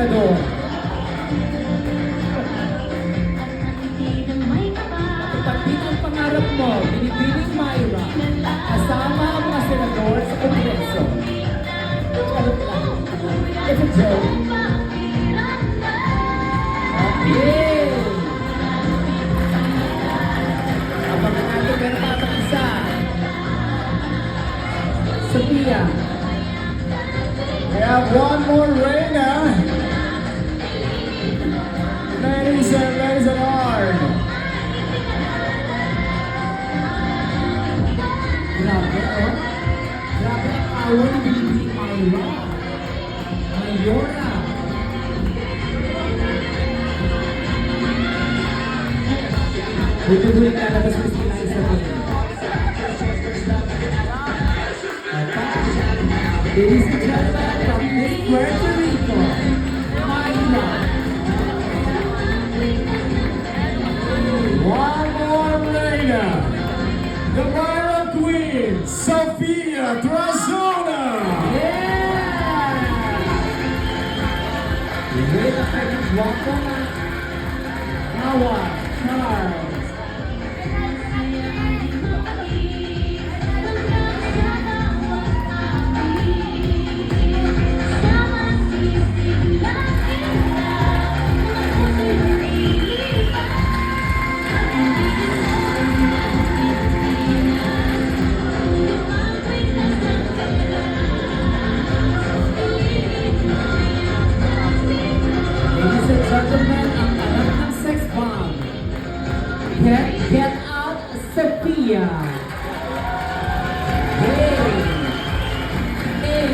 senador. Pagpit ang pangarap mo, Binibining Myra, kasama ang mga senador sa Kongreso. Charot lang. It's a joke. Okay. Abangan natin pero patang isa. Sophia. We have one more Reyna. Ladies and Lord. Grabe, oh. Grabe ang power ni Binibining Myra. Mayora. Buti-buti ka labas mo sila sa mga. Ladies and gentlemen, from Miss Puerto Rico, Myra. One more Reyna. The Myra Queen, Sophia Trazona. Yeah! Wait a second, guwapo na. Howard Charles. Ladies and gentlemen, ang anak ng sex bomb. Get out, Sophia. Hey! Hey!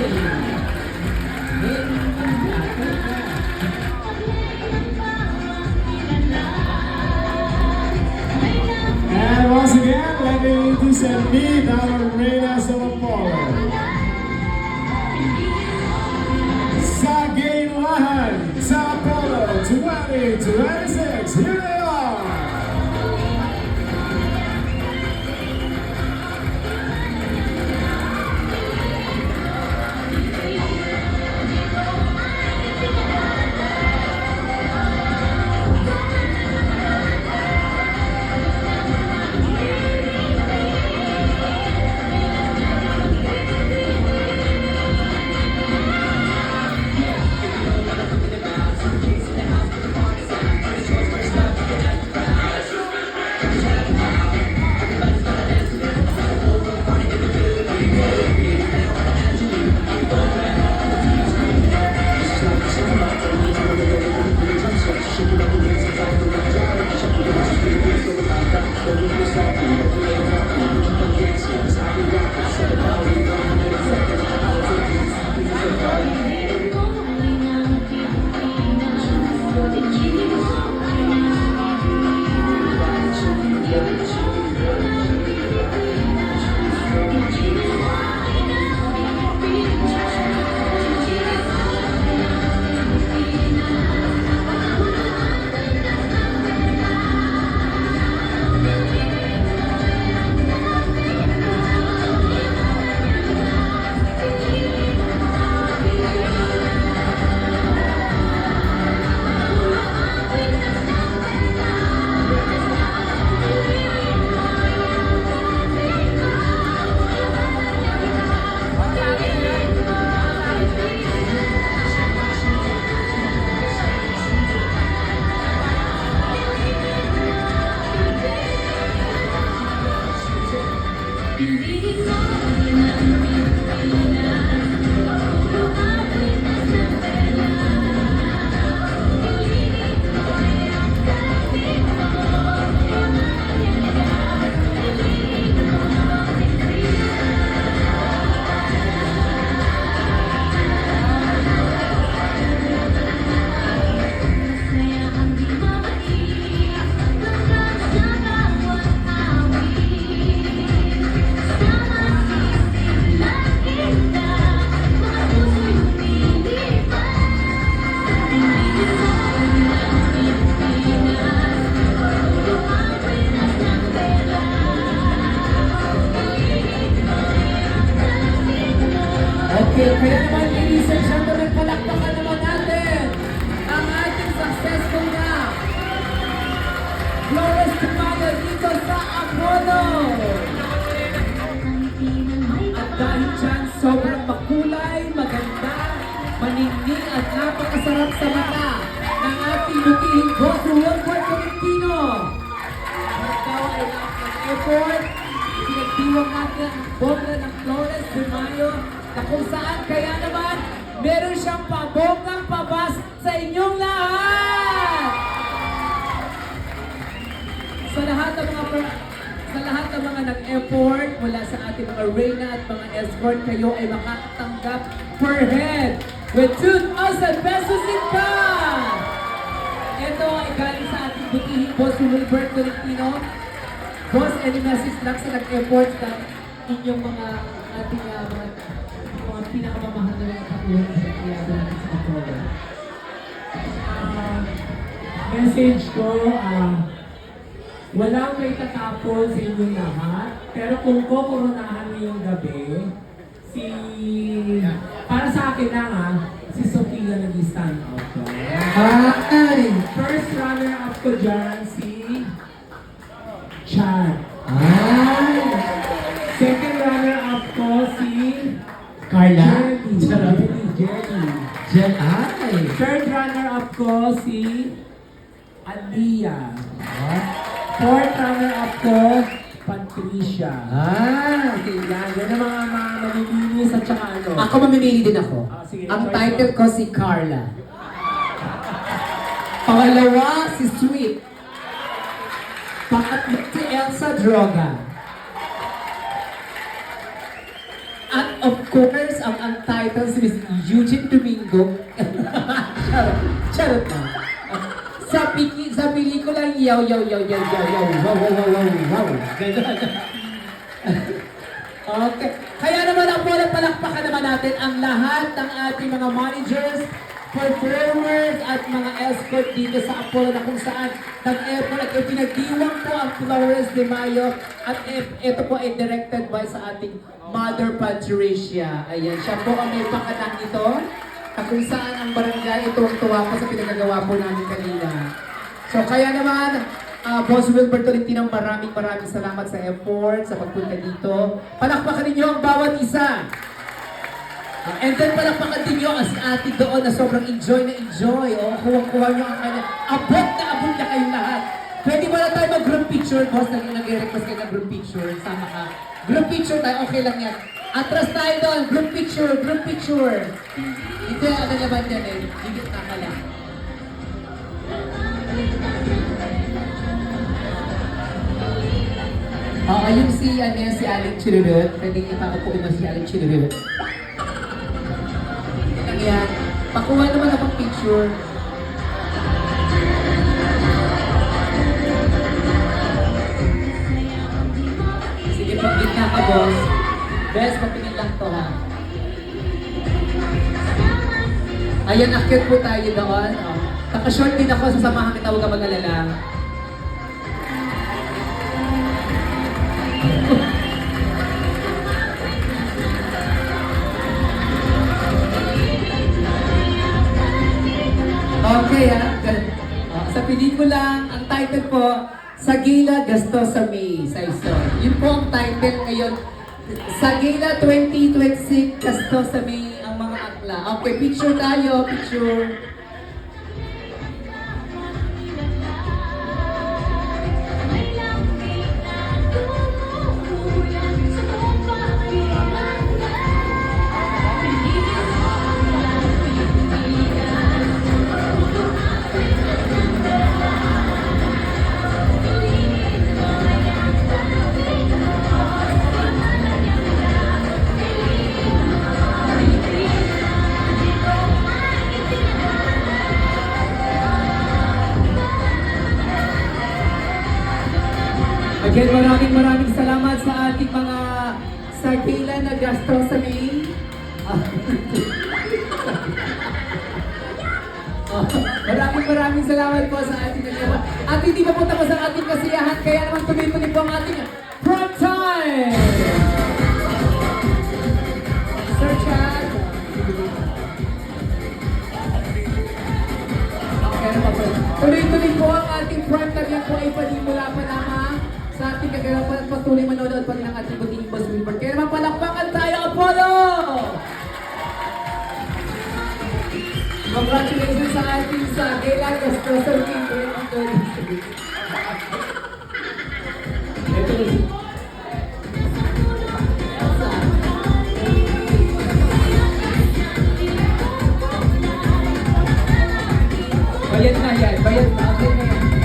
And once again, let me introduce and meet our Reyna of Apollo. Sa Gaylahan, sa Apollo 2026, here they are! maningning at napakasarap sa mata ng ating butihing boss, Wilford Tolentino. Ikaw ay effort, pinagdiwang natin ang bongga ng Flores de Mayo na kung saan kaya naman meron siyang pabonggang pabas sa inyong lahat! Sa lahat ng mga nag-effort mula sa ating mga Reyna at mga escort, kayo ay makakatanggap per head with 2,000 pesos in cash! Ito ay galing sa ating butihing boss, Wilbert Tolentino. Boss, any message lang sa nag-effort na inyong mga ating mga pinakamamahal na mga katulad sa kiyado natin sa Apollo? Message ko, walang may tatapos sa inyong lahat, pero kung kokoronahan ngayong gabi, para sa akin lang si Sofia nag-stand out ko. Ay! First runner-up ko dyan, si Chad. Ay! Second runner-up ko, si Carla? Jenny. Ay! Third runner-up ko, si Alia. Fourth runner-up ko, Patricia. Ay! Yan ang mga mamiminis at saka ano. Ako mamimili din ako. Sige, Ang choice title ko si Carla. Pangalawa, si Sweet. Pangatlo, si Elsa Droga. At of course, ang title si Miss Eugene Domingo. Charot na. Sa pelikulang Yaw, Yaw, Yaw, Yaw, Yaw, Yaw, Wow, Wow, Wow, Wow, Wow. Ganun. Okay. Kaya naman ang bola, palakpakan naman natin ang lahat ng ating mga managers, performers, at mga escort dito sa Apollo na kung saan nag-effort at pinagdiwang po ang Flores de Mayo at ito po ay directed by sa ating Mother Patricia. Ayan, siya po ang may pakanan nito at kung saan ang barangay tuwang-tuwa po sa pinagagawa po namin kanina. So kaya naman, Boss Wilbert Tolentino, maraming salamat sa effort, sa pagpunta dito. Palakpakan ninyo ang bawat isa. And then palakpakan din nyo ang si ate doon na sobrang enjoy na enjoy. O, kuha nyo ang kanya. Abot na kayong lahat. Pwede ba na tayo mag-group picture, boss? Nag-request kayo ng group picture. Sama ka. Group picture tayo, okay lang yan. Atras tayo doon, group picture. Ito yung ano naman yan eh. Higit na ka lang. Oo, yung si Aling Chirurut. Pwede ipakupuin mo si Aling Chirurut. Yan. Pakuha naman akong picture. Sige, pag-gitna ka, boss. Bes, papingin lang to, ha? Ayan, akyat po tayo doon. Oh. Naka-short din ako, sasamahan kita, huwag ka mag-alala. Okay, ha? Sa pelikulang, ang title po, Sagila Gastosa May Saison. Yun po ang title ngayon. Sagila 2026 Gastosa May ang mga akla. Okay, picture tayo, picture. Again, maraming salamat sa ating mga sagila na gasto sa May. Maraming salamat po sa ating nagawa. At hindi pa po tapos ang ating kasiyahan, kaya naman tuloy-tuloy po ang ating prom time! Sir Chad. Okay, ano pa po? Tuloy-tuloy po ang ating prom time. Yan po ay panimula pa lamang sa ating kagagapan at patuloy manonood pa rin ang ating buting Boss Wilbert. Kaya naman palakpakan tayo, Apollo! Congratulations sa ating sa Gala Gastroso King 2023. Ito na si Elsa. Bayad na yan, bayad na. Okay na yan.